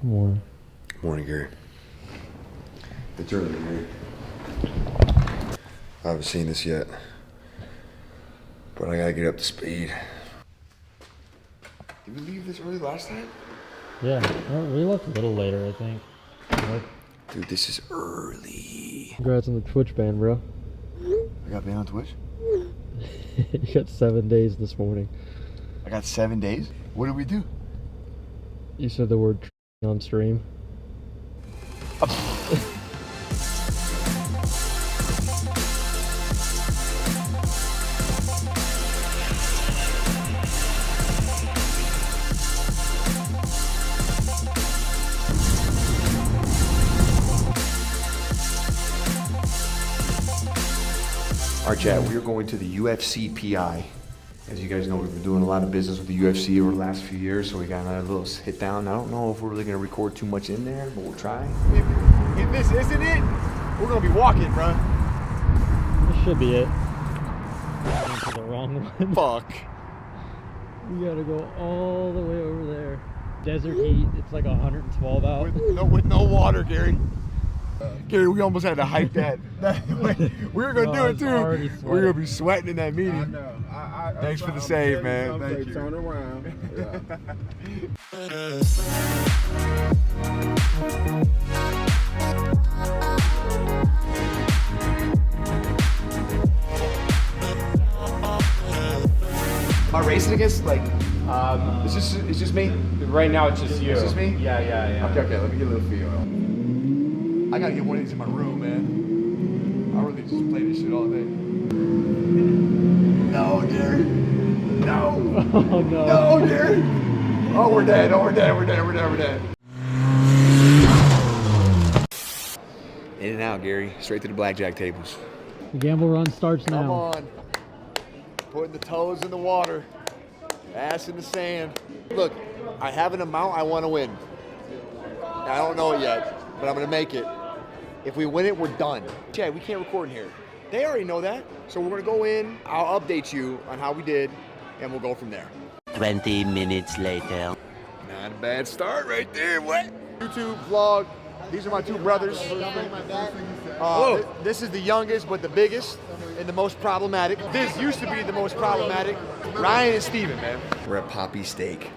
Morning. Morning, Gary. It's early, Gary. I haven't seen this yet, but I gotta get up to speed. Did we leave this early last time? Yeah, we left a little later, I think. Dude, this is early. Congrats on the Twitch ban, bro. I got banned on Twitch? You got 7 days this morning. I got 7 days? What did we do? You said the word on stream. Alright, chat, we are going to the UFC PI. As you guys know, we've been doing a lot of business with the UFC over the last few years, so we got another little hit down. I don't know if we're really going to record too much in there, but we'll try. If this isn't it, we're going to be walking, bro. This should be it. Went to the wrong one. Fuck. We gotta go all the way over there. Desert heat, it's like 112 out. With no water, Gary. Gary, we almost had to hype that. We were going to do it too. We were going to be sweating in that meeting. I know. Thanks for the save, man. Thank you. Turn around. Am I racing against, like, it's just me? Right now it's just you. It's just me? Yeah. Okay, let me get a little feel. I gotta get one of these in my room, man. I really just play this shit all day. No, Gary. No. Oh no. No, Gary. Oh, we're dead. We're dead. In and out, Gary. Straight to the blackjack tables. The gamble run starts now. Come on. Putting the toes in the water. Ass in the sand. Look, I have an amount I want to win. I don't know it yet, but I'm going to make it. If we win it, we're done. Chad, we can't record in here. They already know that. So we're going to go in. I'll update you on how we did, and we'll go from there. 20 minutes later. Not a bad start right there. What? YouTube vlog. These are my two brothers. This is the youngest, but the biggest and the most problematic. This used to be the most problematic. Ryan and Steven, man. We're at Poppy Steak.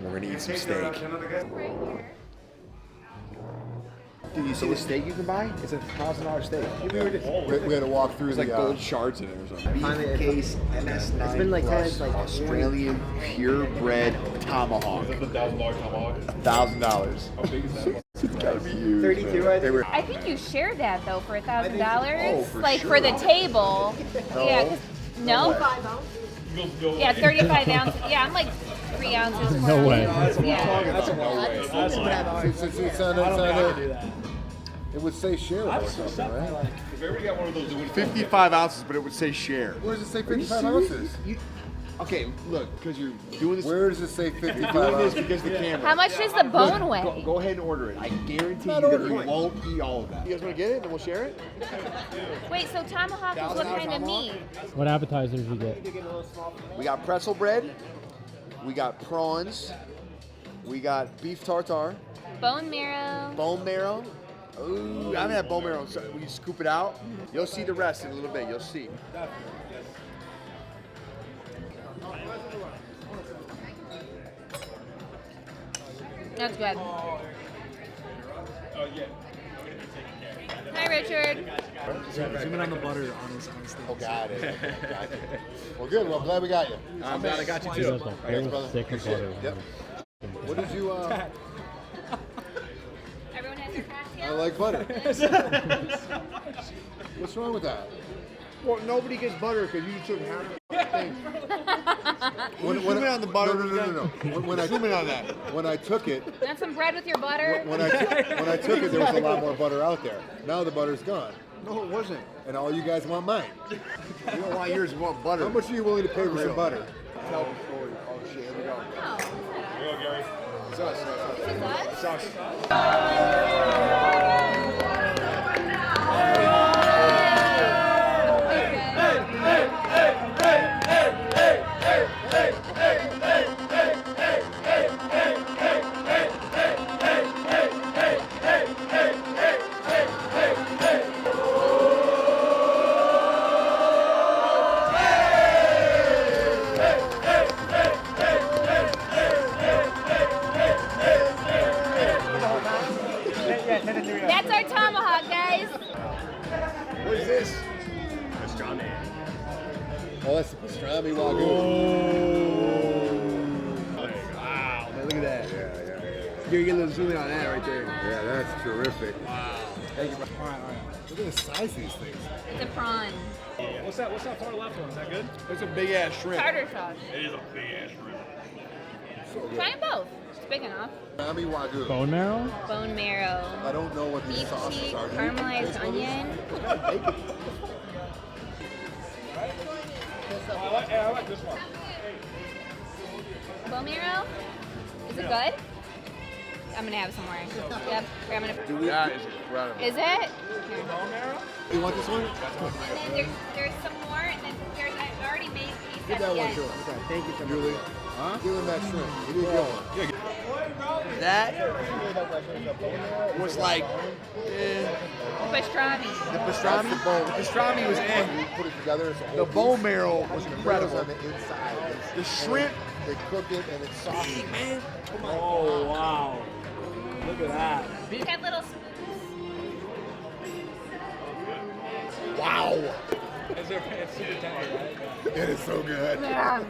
We're gonna eat some steak. Dude, you see the steak you can buy? It's $1,000 steak. We had to walk through There's like gold shards in it or something. Beef case MS9 It's been like plus kind of like Australian purebred tomahawk. $1,000 tomahawk. $1,000. How big is that? It's gotta be huge. 32, I think. I think you shared that though for $1,000. Oh, for like sure. for the table. Yeah. 'Cause- No. Yeah, 35 ounces. Yeah, I'm like 3 ounces. No way. Yeah. It would say share or something, right? If everybody got one of those, it would 55 ounces, but it would say share. Where does it say 55 ounces? Okay, look, because you're doing this. Where does it say You're 55 doing this ounces? because the camera. How much does the bone weigh? Go ahead and order it. I guarantee you Not that ordering you it. won't eat all of that. You guys want to get it, and we'll share it? Wait, so tomahawk is what kind of meat? What appetizers you get? We got pretzel bread. We got prawns. We got beef tartare. Bone marrow. Bone marrow. Ooh, I haven't had bone marrow. So when you scoop it out, you'll see the rest in a little bit. You'll see. That's good. Hi, Richard. Zoom in on the butter on his steak. Oh, got it. Well, good. Well, I'm glad we got you. I'm glad I got you You too. guys don't Thanks, brother. sick of butter. Yep. What did you, Everyone has their I cocktail? like butter. What's wrong with that? Well, nobody gets butter because you took half the thing. When, Zoom in on the butter. No. When I Zoom in on that. when I took it, Want some bread with your butter? when I took it, there was a lot more butter out there. Now the butter's gone, No, it wasn't. and all you guys want mine. You don't want yours, you want butter. How much are you willing to pay for some butter? Tell the story. Oh shit, here we go. Oh, Here we go, Gary. It's us. is that? It's us. That's our tomahawk, guys. What is this? Oh, that's the pastrami wagyu. Wow, man, look at that. Yeah. You get a little zoom in on that right there. Yeah, that's terrific. Wow. Thank you. All right. Look at the size of these things. It's a prawn. What's that far left one? Is that good? That's a big ass shrimp. Tartar sauce. It is a big ass shrimp. So good. Try them both. It's big enough. Pastrami wagyu. Bone marrow? Bone marrow. I don't know what these Beef sauces cheek, are. caramelized onion. I like this one. Bone marrow? Is it good? I'm gonna have some more. Yep. Here, I'm gonna. That is incredible. Is it? Here. You want this one? And then there's some more, and then I already made peace Give at that the one end. to him. Okay, thank you so much. Julie. Huh? Give him that shrimp. You did good. That was like, Pastrami. the pastrami. The pastrami was You put it together. It's a whole The bone piece. marrow was It's incredible. on the inside. The shrimp, They cook it and it's soft. man. Oh wow! Look at that. It's got little spoons. Wow. It's super tender, right? It is so good. Yeah.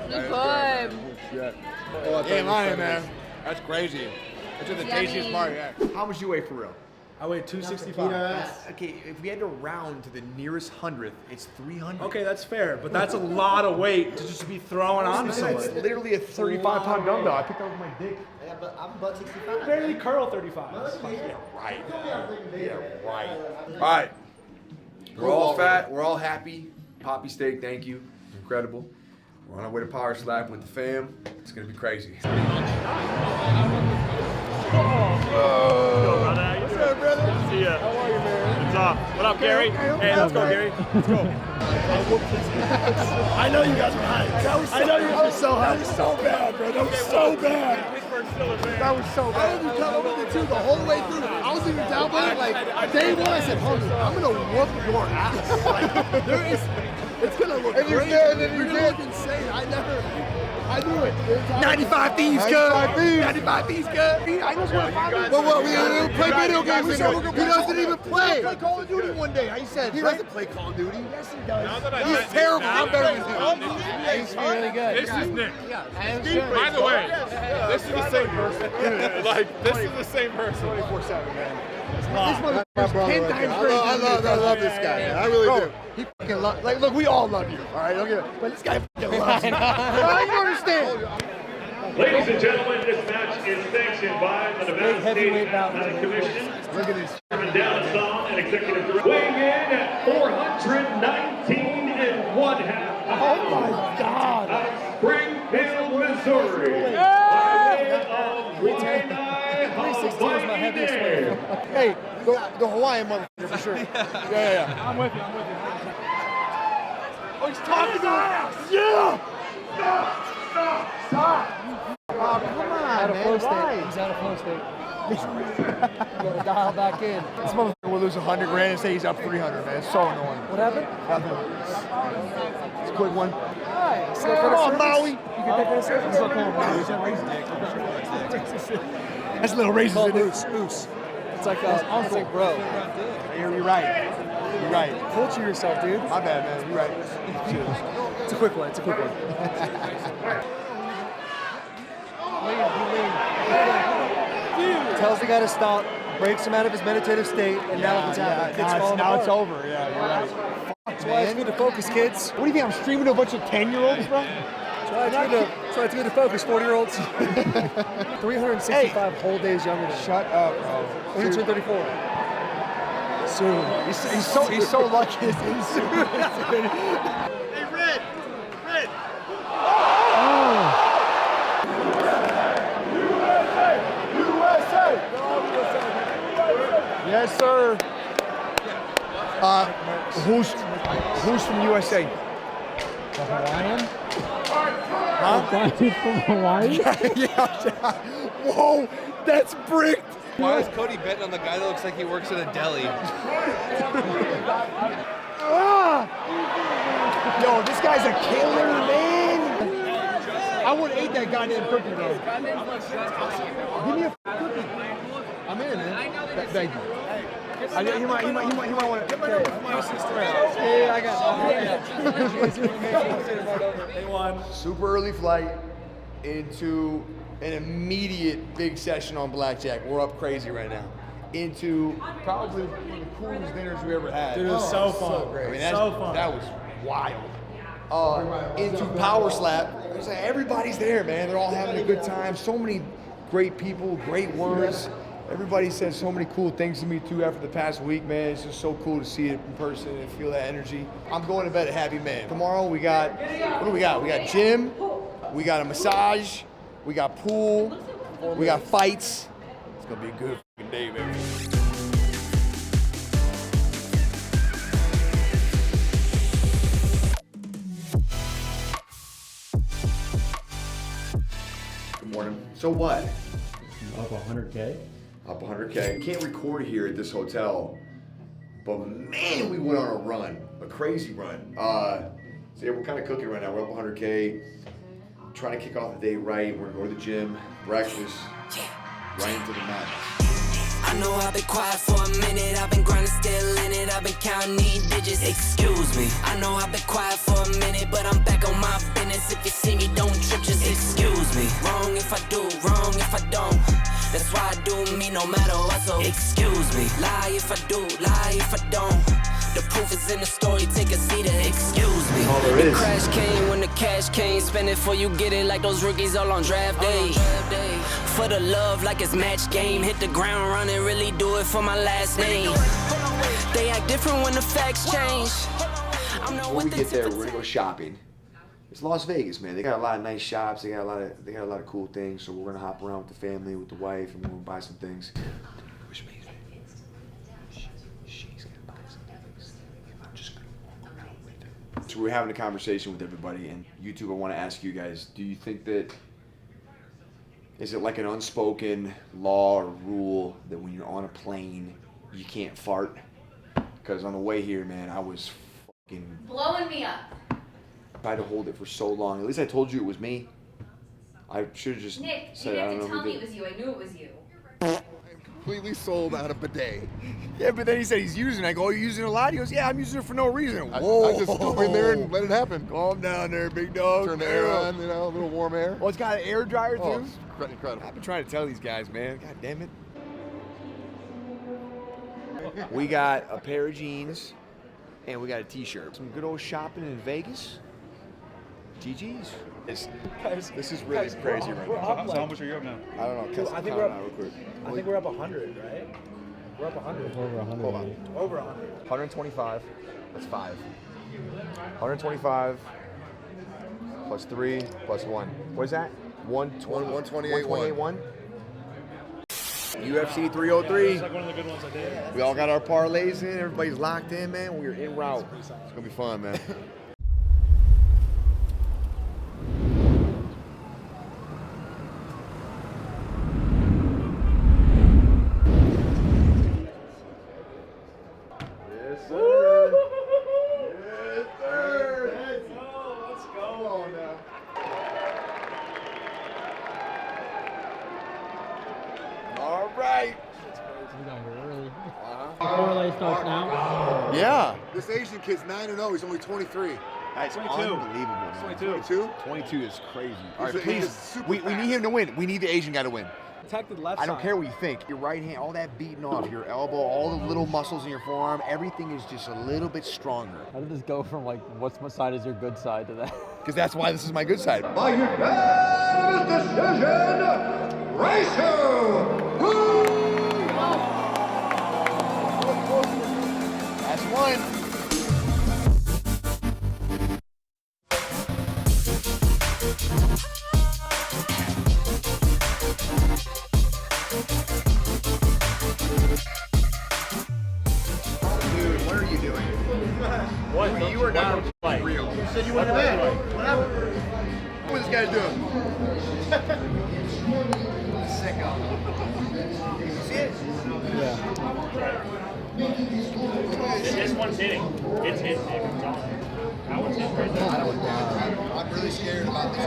It's good. Shit. Oh, I thought Damn, you were I am, saying man. this. That's crazy. That's the Yummy. tastiest part. Yeah. How much you weigh for real? I weigh 265. Okay, if we had to round to the nearest hundredth, it's 300. Okay, that's fair, but that's a lot of weight to just be throwing on It's someone. literally a 35-pound dumbbell. I picked up with my dick. Yeah, but I'm butt 65. Barely curl 35. Right. Yeah, right. All right. We're all fat. We're all happy. Poppy steak, thank you. Incredible. We're on our way to Power Slap with the fam. It's going to be crazy. What's up, brother? See ya. How are you, man? What's up? What up, Gary? Hey, let's go, Gary. Let's go. I know you guys were hyped. I know you guys were so hyped. That was so bad, bro. That was so bad. That was so bad. I had you come over there too the whole way through. I was even down by it, like day one. I said, "Homie, I'm gonna whoop your ass." Like, there is, it's gonna look And you crazy. did, and you You're gonna did. look insane. I knew it. 95 Thieves good. 95 Thieves good. I just want to find it. What? We gonna play video games. He doesn't even play. Play Call of Duty one day. He said He right? doesn't play Call of Duty. Yes, he does. He's terrible. I'm better than him. He's really good. This is Nick. By the way, this is the same person. Like, this is the same person. 24/7, man. This motherfucker's 10 times I love this guy, man. I really do. He fucking like, look, we all love you, all right? Don't get it. But this guy fucking loves you. I don't understand. Ladies and gentlemen, this match is sanctioned by the Nevada State Athletic Commission. Look at this. Chairman Dallas Song and Executive Director. Weighing in at 419 and 1/2 pounds. Oh my God. Out of Springfield, Missouri. By way of Waianae, 316 is my heaviest weight. Hey, the Hawaiian motherfucker for sure. Yeah. I'm with you. Oh, he's talking to us. Yeah. Stop. Oh, come on, Out of flow man. state. Why? He's out of flow state. Gotta dial back in. This motherfucker will lose 100 grand and say he's up 300, man. It's so annoying. What happened? It's a quick one. Nice. Come on, Maui. You can take that service. That's little raises in there. Oos. It's like bro. You're right. You're right. Culture yourself, dude. My bad, man. You're right. Cheers. It's a quick one. It's a quick one. Tells the guy to stop, breaks him out of his meditative state, and now it's happening. Now it's over. Yeah, you're right. That's why it's good to focus, kids. What do you think? I'm streaming to a bunch of 10-year-olds, bro? That's why it's good to focus, 40-years. 365 whole days younger than Shut up, bro. when he turned 34. Soon. He's so lucky. It's soon. Hey, Red. Yes, sir. Who's from USA? The Hawaiian? Huh? That dude from Hawaii? Yeah. Whoa, that's bricked. Why is Cody betting on the guy that looks like he works at a deli? Yo, this guy's a killer, man. I would have ate that goddamn cookie, though. Give me a cookie. I'm in, man. Thank you. He might want to. My sister. Yeah, I got They won. super early flight into an immediate big session on blackjack. We're up crazy right now. Into probably one of the coolest dinners we ever had. Dude, it was so fun. I mean, So fun. that was wild. Into Power Slap. It's like everybody's there, man. They're all having a good time. So many great people, great words. Everybody said so many cool things to me too after the past week, man. It's just so cool to see it in person and feel that energy. I'm going to bed a happy man. Tomorrow we got, what do we got? We got gym, we got a massage, we got pool, we got fights. It's gonna be a good fucking day, baby. Good morning. So what? Up 100K? Up 100K. Can't record here at this hotel, but man, we went on a run, a crazy run. So yeah, we're kind of cooking right now. We're up 100K, trying to kick off the day right. We're gonna go to the gym, breakfast, right into the madness. I know I've been quiet for a minute, I've been grinding, still in it, I've been counting these digits, excuse me. I know I've been quiet for a minute, but I'm back on my business. If you see me, don't trip, just excuse me. Wrong if I do, wrong if I don't. That's why I do me no matter what, so excuse me. Lie if I do, lie if I don't. The proof is in the story, take a seat and excuse me. All there The is. crash came when the cash came, spend it before you get it like those rookies all on draft day. For the love like it's match game, hit the ground running, really do it for my last name. They act different when the facts change. I'm not When we with get the there, we're gonna go shopping. It's Las Vegas, man. They got a lot of nice shops. They got a lot of cool things. So we're gonna hop around with the family, with the wife, and we're gonna buy some things. Which means she's gonna buy some things. I'm just gonna walk around with her. So we're having a conversation with everybody, and YouTube, I want to ask you guys: do you think that is it like an unspoken law or rule that when you're on a plane, you can't fart? Because on the way here, man, I was fucking Blowing me up. tried to hold it for so long. At least I told you it was me. I should have just Nick, you said didn't I have don't to know tell who me did it was you. I knew it was you. Completely sold out of bidet. Yeah, but then he said he's using it. I go, "Oh, you're using it a lot?" He goes, "Yeah, I'm using it for no reason." I Whoa. just go in there and let it happen. Calm down there, big dog. Turn the air on, you know, a little warm air. Oh, it's got an air dryer Oh, too? it's incredible. I've been trying to tell these guys, man. God damn it. We got a pair of jeans and we got a t-shirt. Some good old shopping in Vegas. GG's. This is really crazy right now. So how much are you up now? I don't know. I think we're up. I think we're up 100, right? We're up 100. Over 100. Hold on. Over 100. 125. That's 5. 125 plus 3 plus 1. What is that? 128 1. UFC 303. It's like one of the good ones I did. We all got our parlays in. Everybody's locked in, man. We're en route. It's gonna be fun, man. Yes, sir. Yes, sir. Let's go. Let's go. Come on now. All right. We got here early. Parlay starts now. Yeah. This Asian kid's 9-0. He's only 23. That's 22. unbelievable. Man. 22? 22 is crazy. All right, He's please. super We fast. need him to win. We need the Asian guy to win. Protected left I don't side. care what you think. Your right hand, all that beating off, your elbow, all the little muscles in your forearm, everything is just a little bit stronger. How did this go from like, what side is your good side to that? Because that's why this is my good side. By unanimous decision, Raisu! That's one. Dude, what are you doing? What? You are not real. You said you wanted to win. What happened? What this guy's doing? Sicko. You see it? This one's hitting. It's hitting. It's on. That one's hitting right there. I'm really scared about this.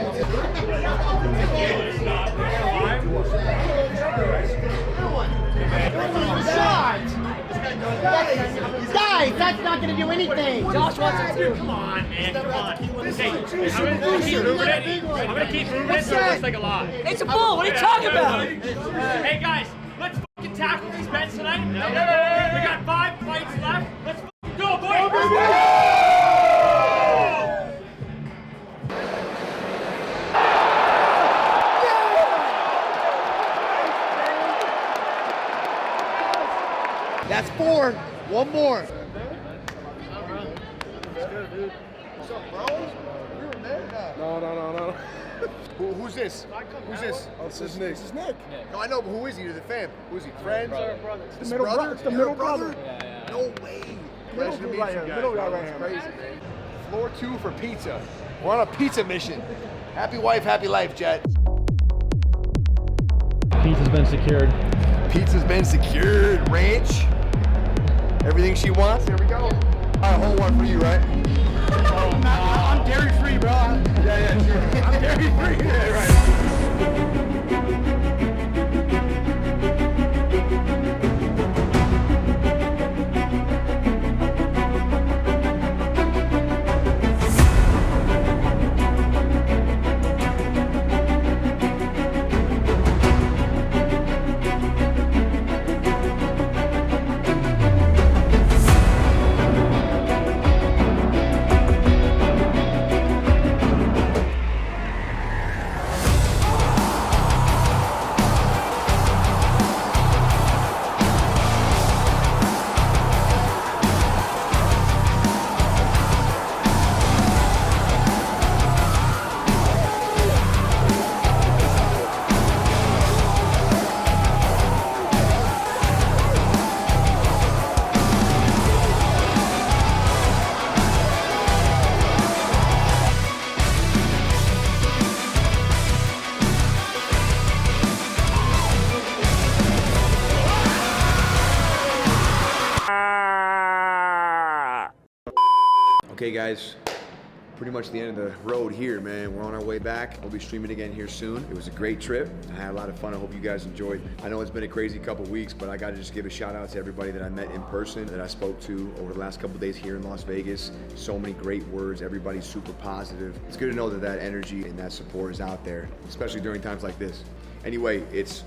It's not. Shot! Guys, that's not gonna do anything. Josh wants it too. Come on, man. Come on. Hey, I'm gonna keep moving it. I'm gonna keep moving it so it looks like a lot. It's a bull. What are you talking about? Hey guys, let's fucking tackle these bets tonight. We got 5 fights left. Let's fucking go, boys. That's 4. One more. No. Who's this? Who's this? Oh, this is Nick. This is Nick. No, I know, but who is he? You're the fam. Who is he? Friends? It's the middle brother. It's the middle brother. No way. Middle Pleasure to dude meet right you here. guys. Middle guy That right was here. crazy, man. Floor 2 for pizza. We're on a pizza mission. Happy wife, happy life, Jet. Pizza's been secured. Pizza's been secured. Ranch. Everything she wants. Here we go. All right, whole one for you, right? I'm dairy free, bro. Yeah, sure. I'm dairy free. Yeah, right. Okay, guys, pretty much the end of the road here, man. We're on our way back. We'll be streaming again here soon. It was a great trip. I had a lot of fun. I hope you guys enjoyed. I know it's been a crazy couple weeks, but I got to just give a shout out to everybody that I met in person, that I spoke to over the last couple days here in Las Vegas. So many great words. Everybody's super positive. It's good to know that that energy and that support is out there, especially during times like this. Anyway, it's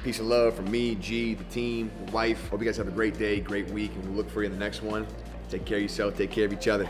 peace and love from me, G, the team, the wife. Hope you guys have a great day, great week, and we'll look for you in the next one. Take care of yourself, take care of each other.